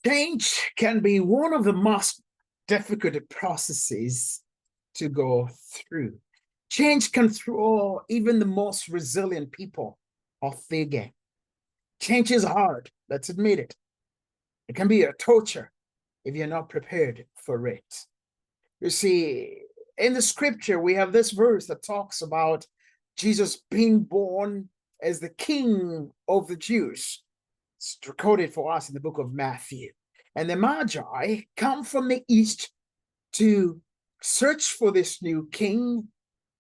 Change can be one of the most difficult processes to go through. Change can throw even the most resilient people off their game. Change is hard, let's admit it. It can be a torture if you're not prepared for it. You see, in the scripture, we have this verse that talks about Jesus being born as the King of the Jews. It's recorded for us in the book of Matthew. And the Magi come from the east to search for this new king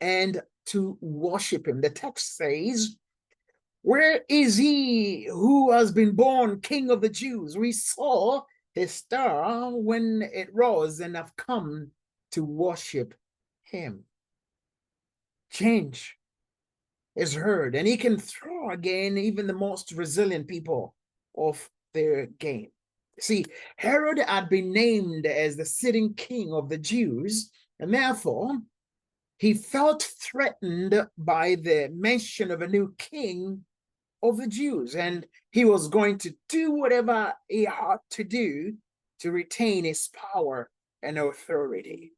and to worship him. The text says, "Where is he who has been born King of the Jews? We saw his star when it rose and have come to worship him." Change is heard, and he can throw again even the most resilient people off their game. See, Herod had been named as the sitting king of the Jews, and therefore he felt threatened by the mention of a new king of the Jews, and he was going to do whatever he had to do to retain his power and authority.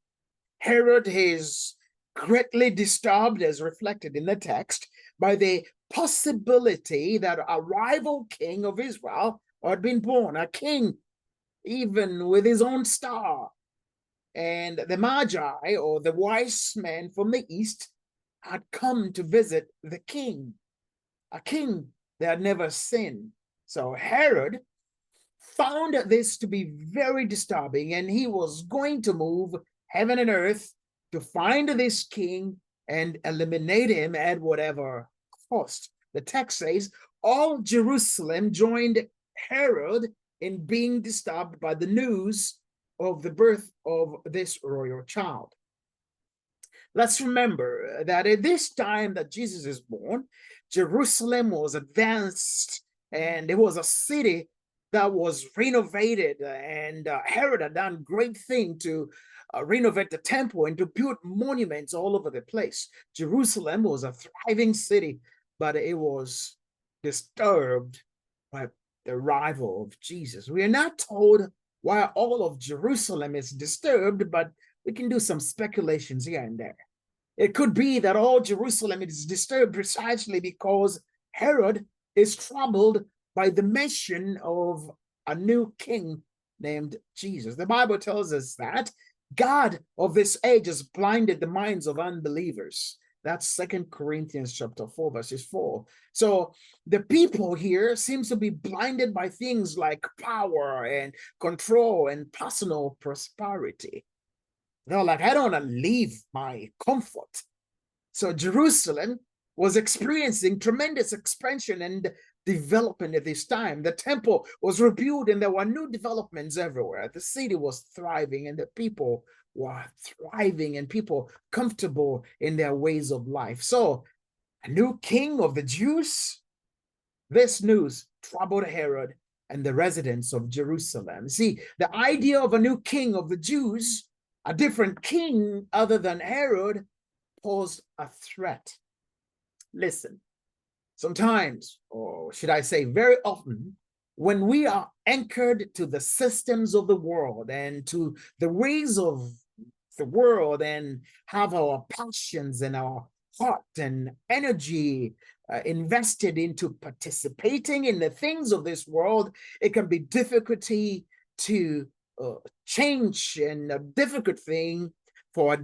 Herod is greatly disturbed, as reflected in the text, by the possibility that a rival king of Israel had been born, a king even with his own star. And the Magi, or the wise men from the east, had come to visit the king, a king they had never seen. So Herod found this to be very disturbing, and he was going to move heaven and earth to find this king and eliminate him at whatever cost. The text says, all Jerusalem joined Herod in being disturbed by the news of the birth of this royal child. Let's remember that at this time that Jesus is born, Jerusalem was advanced, and it was a city that was renovated, and Herod had done great thing to renovate the temple and to build monuments all over the place. Jerusalem was a thriving city, but it was disturbed by the arrival of Jesus. We are not told why all of Jerusalem is disturbed, but we can do some speculations here and there. It could be that all Jerusalem is disturbed precisely because Herod is troubled by the mention of a new king named Jesus. The Bible tells us that God of this age has blinded the minds of unbelievers. That's 2 Corinthians chapter 4, verses 4. So the people here seems to be blinded by things like power and control and personal prosperity. They're like, I don't want to leave my comfort. So Jerusalem was experiencing tremendous expansion and development at this time. The temple was rebuilt and there were new developments everywhere. The city was thriving and the people were thriving and people comfortable in their ways of life. So a new king of the Jews, this news troubled Herod and the residents of Jerusalem. See, the idea of a new king of the Jews, a different king other than Herod, posed a threat. Listen, sometimes, or should I say very often, when we are anchored to the systems of the world and to the ways of the world and have our passions and our heart and energy invested into participating in the things of this world, it can be difficulty to change, and a difficult thing for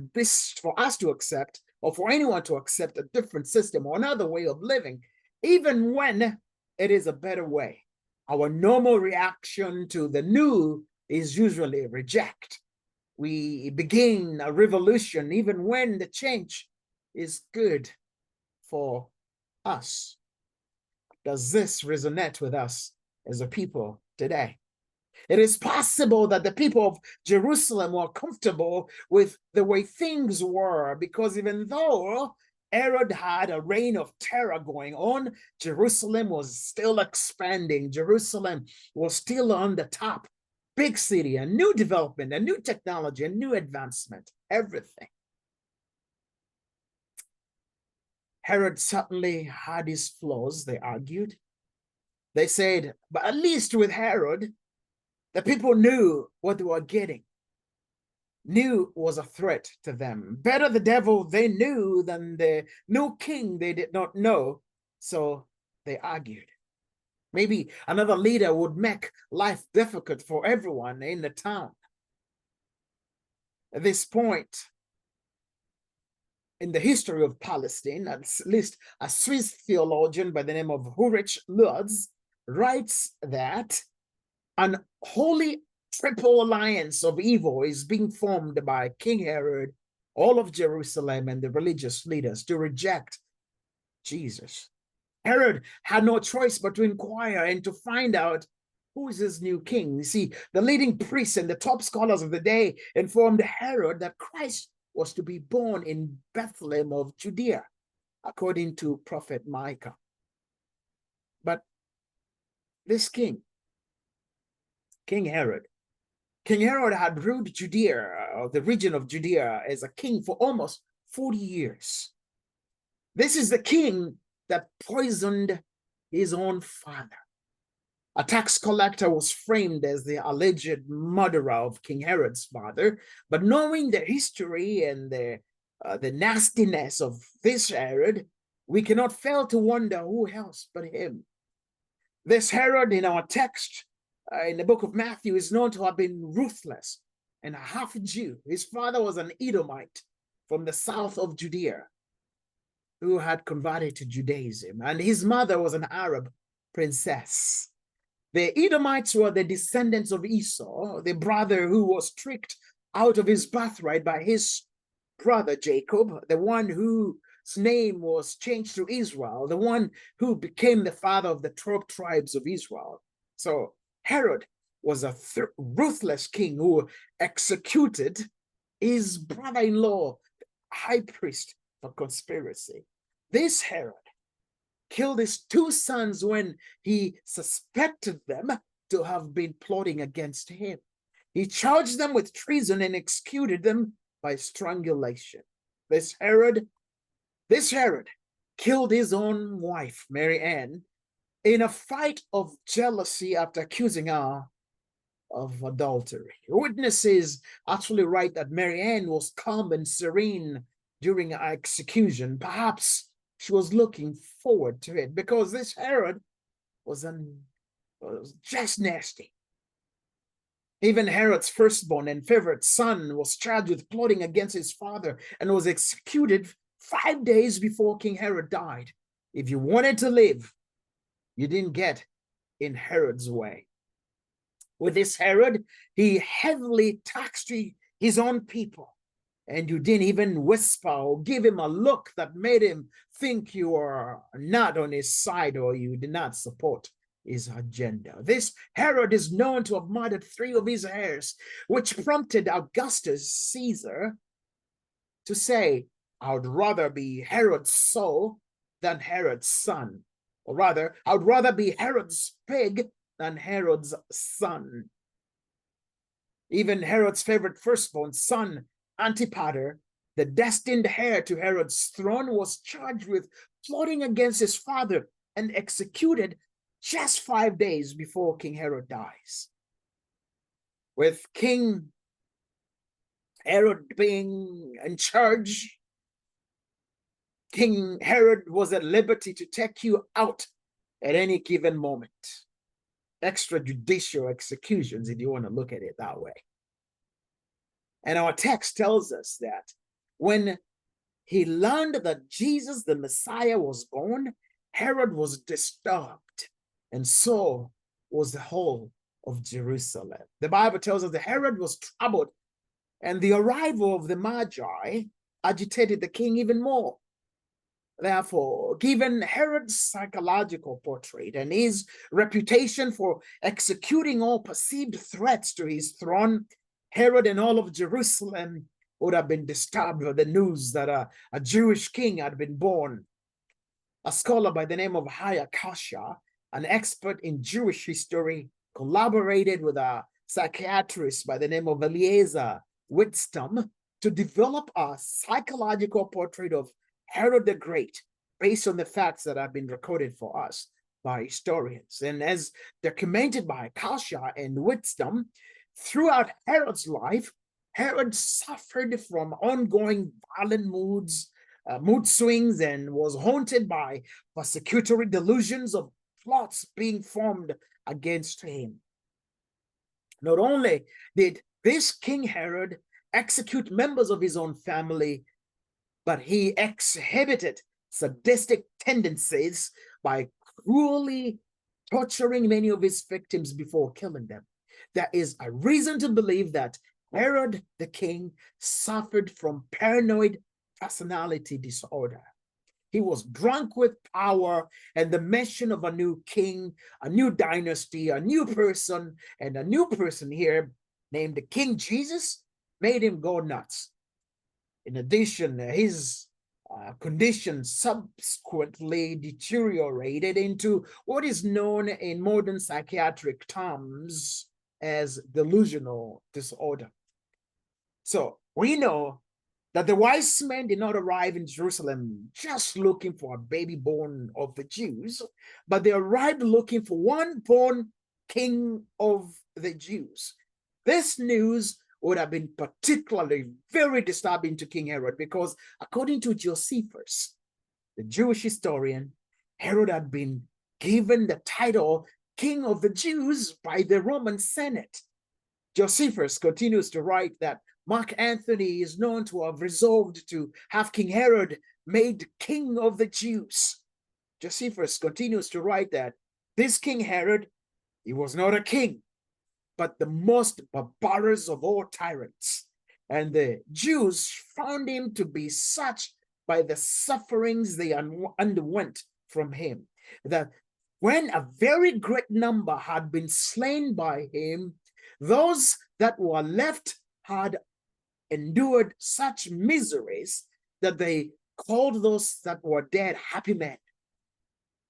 us to accept, or for anyone to accept a different system or another way of living, even when it is a better way. Our normal reaction to the new is usually reject. We begin a revolution even when the change is good for us. Does this resonate with us as a people today? It is possible that the people of Jerusalem were comfortable with the way things were, because even though Herod had a reign of terror going on, Jerusalem was still expanding. Jerusalem was still on the top. Big city, a new development, a new technology, a new advancement, everything. Herod certainly had his flaws, they argued. They said, but at least with Herod, The people knew what they were getting, knew was a threat to them. Better the devil they knew than the new king they did not know. So they argued. Maybe another leader would make life difficult for everyone in the town. At this point in the history of Palestine, at least a Swiss theologian by the name of Ulrich Lutz writes that an holy triple alliance of evil is being formed by King Herod, all of Jerusalem, and the religious leaders to reject Jesus. Herod had no choice but to inquire and to find out who is this new king. You see, the leading priests and the top scholars of the day informed Herod that Christ was to be born in Bethlehem of Judea, according to prophet Micah. But this king, King Herod had ruled Judea, the region of Judea, as a king for almost 40 years. This is the king that poisoned his own father. A tax collector was framed as the alleged murderer of King Herod's father, but knowing the history and the nastiness of this Herod, we cannot fail to wonder who else but him. This Herod in our text, in the book of Matthew, is known to have been ruthless and a half Jew. His father was an Edomite from the south of Judea who had converted to Judaism, and his mother was an Arab princess. The Edomites were the descendants of Esau, the brother who was tricked out of his birthright by his brother Jacob, the one whose name was changed to Israel, the one who became the father of the 12 tribes of Israel. So Herod was a ruthless king who executed his brother-in-law, high priest, for conspiracy. This Herod killed his two sons when he suspected them to have been plotting against him. He charged them with treason and executed them by strangulation. This Herod killed his own wife, Mary Ann, in a fight of jealousy after accusing her of adultery. Witnesses actually write that Mary Ann was calm and serene during her execution. Perhaps she was looking forward to it because this Herod was just nasty. Even Herod's firstborn and favorite son was charged with plotting against his father and was executed 5 days before King Herod died. If you wanted to live, you didn't get in Herod's way. With this Herod, he heavily taxed his own people. And you didn't even whisper or give him a look that made him think you were not on his side or you did not support his agenda. This Herod is known to have murdered 3 of his heirs, which prompted Augustus Caesar to say, I would rather be Herod's soul than Herod's son. Or rather, I would rather be Herod's pig than Herod's son. Even Herod's favorite firstborn son, Antipater, the destined heir to Herod's throne, was charged with plotting against his father and executed just 5 days before King Herod dies. With King Herod being in charge, King Herod was at liberty to take you out at any given moment. Extrajudicial executions, if you want to look at it that way. And our text tells us that when he learned that Jesus, the Messiah, was born, Herod was disturbed, and so was the whole of Jerusalem. The Bible tells us that Herod was troubled, and the arrival of the Magi agitated the king even more. Therefore, given Herod's psychological portrait and his reputation for executing all perceived threats to his throne, Herod and all of Jerusalem would have been disturbed with the news that a Jewish king had been born. A scholar by the name of Hayakasha, an expert in Jewish history, collaborated with a psychiatrist by the name of Eliezer Winston to develop a psychological portrait of Herod the Great based on the facts that have been recorded for us. by historians. And as documented by Kasha and Wisdom, throughout Herod's life, Herod suffered from ongoing violent mood swings, and was haunted by persecutory delusions of plots being formed against him. Not only did this King Herod execute members of his own family, but he exhibited sadistic tendencies by cruelly torturing many of his victims before killing them. There is a reason to believe that Herod the king suffered from paranoid personality disorder. He was drunk with power and the mention of a new king, a new dynasty, a new person, and a new person here named King Jesus made him go nuts. In addition, his condition subsequently deteriorated into what is known in modern psychiatric terms as delusional disorder. So we know that the wise men did not arrive in Jerusalem just looking for a baby born of the Jews, but they arrived looking for one born king of the Jews. This news would have been particularly very disturbing to King Herod because, according to Josephus, the Jewish historian, Herod had been given the title King of the Jews by the Roman Senate. Josephus continues to write that Mark Antony is known to have resolved to have King Herod made King of the Jews. Josephus continues to write that this King Herod, he was not a king, but the most barbarous of all tyrants. And the Jews found him to be such by the sufferings they underwent from him, that when a very great number had been slain by him, those that were left had endured such miseries that they called those that were dead happy men.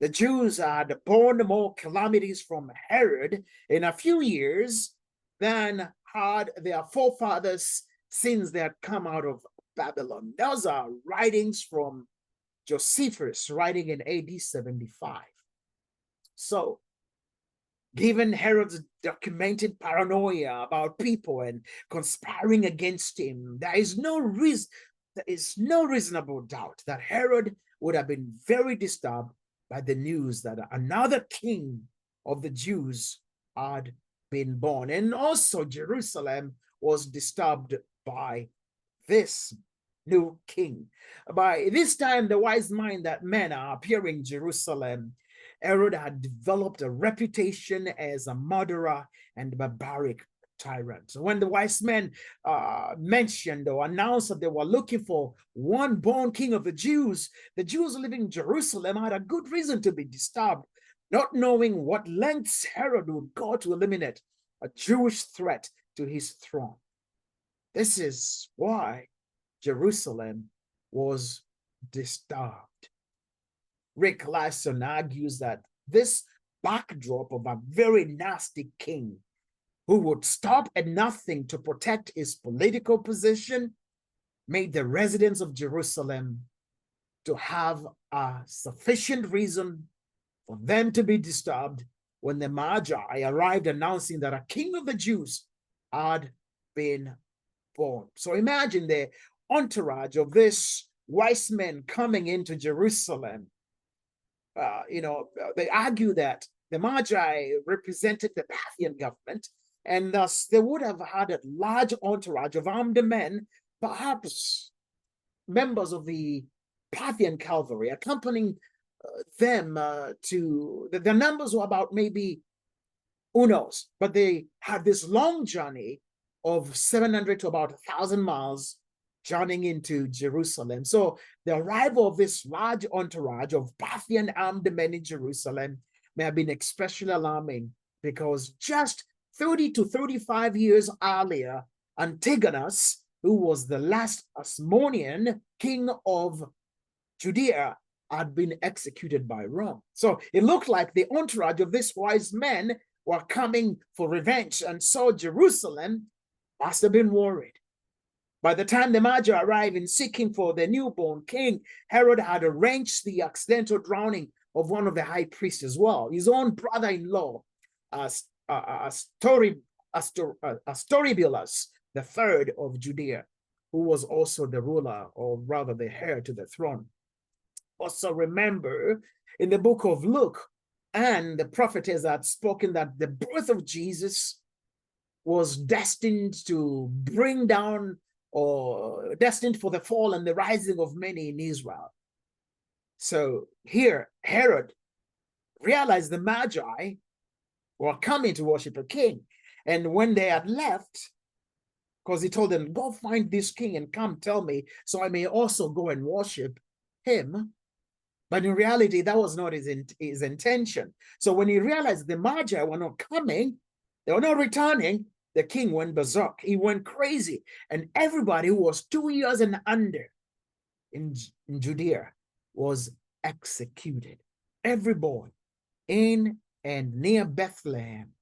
The Jews had borne more calamities from Herod in a few years than had their forefathers since they had come out of Babylon. Those are writings from Josephus, writing in AD 75. So, given Herod's documented paranoia about people and conspiring against him, there is no reasonable doubt that Herod would have been very disturbed by the news that another king of the Jews had been born. And also Jerusalem was disturbed by this new king. By this time, the wise men are appearing in Jerusalem. Herod had developed a reputation as a murderer and barbaric tyrant. So when the wise men mentioned or announced that they were looking for one born king of the Jews living in Jerusalem had a good reason to be disturbed, not knowing what lengths Herod would go to eliminate a Jewish threat to his throne. This is why Jerusalem was disturbed. Rick Larson argues that this backdrop of a very nasty king who would stop at nothing to protect his political position made the residents of Jerusalem to have a sufficient reason for them to be disturbed when the Magi arrived announcing that a king of the Jews had been born. So imagine the entourage of this wise men coming into Jerusalem. They argue that the Magi represented the Parthian government, and thus they would have had a large entourage of armed men, perhaps members of the Parthian cavalry, accompanying them to, the numbers were about maybe, who knows, but they had this long journey of 700 to about 1,000 miles journeying into Jerusalem. So the arrival of this large entourage of Parthian armed men in Jerusalem may have been especially alarming because just 30 to 35 years earlier, Antigonus, who was the last Hasmonean king of Judea, had been executed by Rome. So it looked like the entourage of these wise men were coming for revenge, and so Jerusalem must have been worried. By the time the Magi arrived in seeking for the newborn king, Herod had arranged the accidental drowning of one of the high priests as well, his own brother-in-law, Astoribulus the third of Judea, who was also the ruler, or rather the heir to the throne. Also remember, in the book of Luke, and the prophetess had spoken that the birth of Jesus was destined to bring down, or destined for the fall and the rising of many in Israel. So here, Herod realized the Magi were coming to worship a king. And when they had left, because he told them, go find this king and come tell me, so I may also go and worship him. But in reality, that was not his intention. So when he realized the Magi were not coming, they were not returning, the king went berserk. He went crazy. And everybody who was 2 years and under in Judea was executed. Every boy in and near Bethlehem,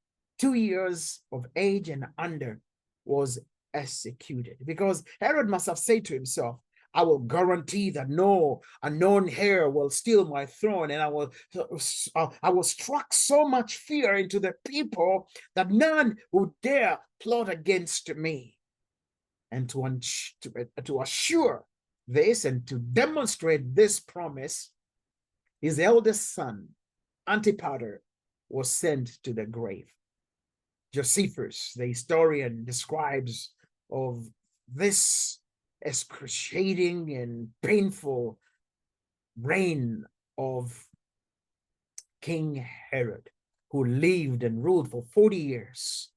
2 years of age and under, was executed. Because Herod must have said to himself, I will guarantee that no unknown heir will steal my throne, and I will struck so much fear into the people that none would dare plot against me. And to assure this and to demonstrate this promise, his eldest son, Antipater, was sent to the grave. Josephus, the historian, describes of this excruciating and painful reign of King Herod, who lived and ruled for 40 years.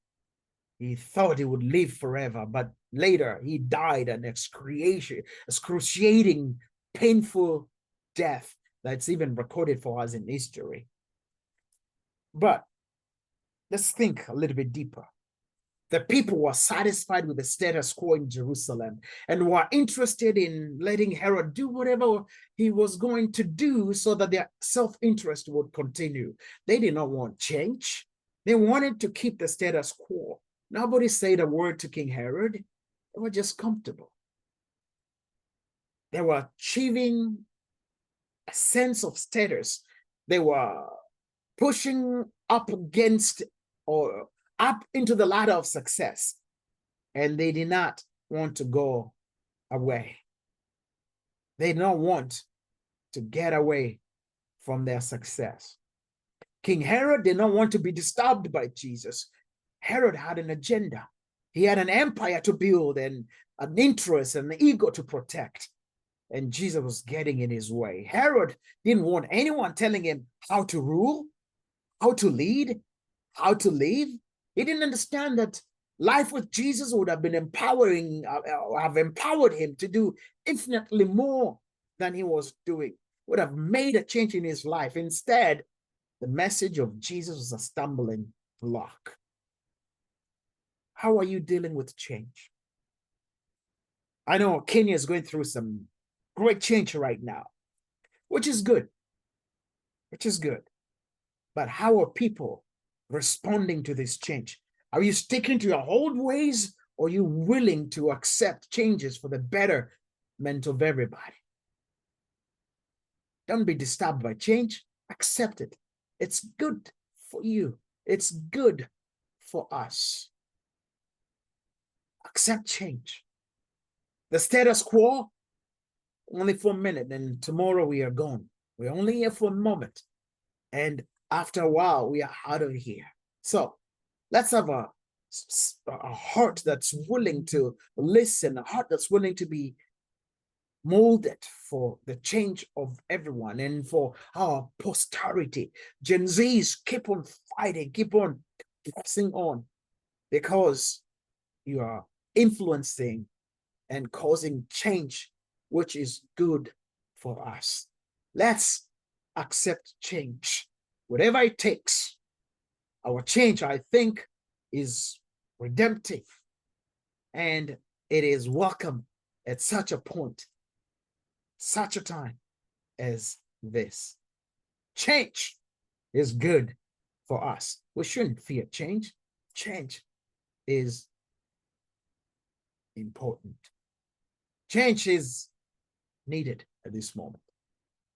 He thought he would live forever, but later he died an excruciating, painful death that's even recorded for us in history. But let's think a little bit deeper. The people were satisfied with the status quo in Jerusalem and were interested in letting Herod do whatever he was going to do so that their self-interest would continue. They did not want change. They wanted to keep the status quo. Nobody said a word to King Herod. They were just comfortable. They were achieving a sense of status. They were pushing up against or up into the ladder of success, and they did not want to go away. They did not want to get away from their success. King Herod did not want to be disturbed by Jesus. Herod had an agenda. He had an empire to build and an interest and an ego to protect. And Jesus was getting in his way. Herod didn't want anyone telling him how to rule, how to lead, how to live. He didn't understand that life with Jesus would have been empowering, have empowered him to do infinitely more than he was doing, would have made a change in his life. Instead, the message of Jesus was a stumbling block. How are you dealing with change? I know Kenya is going through some great change right now, which is good, But how are people responding to this change? Are you sticking to your old ways, or are you willing to accept changes for the betterment of everybody? Don't be disturbed by change. Accept it. It's good for you. It's good for us. Accept change. The status quo, only for a minute, and tomorrow we are gone. We're only here for a moment. And after a while, we are out of here. So let's have a heart that's willing to listen, a heart that's willing to be molded for the change of everyone and for our posterity. Gen Zs, keep on fighting, keep on pressing on, because you are influencing and causing change, which is good for us. Let's accept change, whatever it takes. Our change, I think, is redemptive, and it is welcome at such a point, such a time as this. Change is good for us. We shouldn't fear change. Change is important. Change is needed at this moment.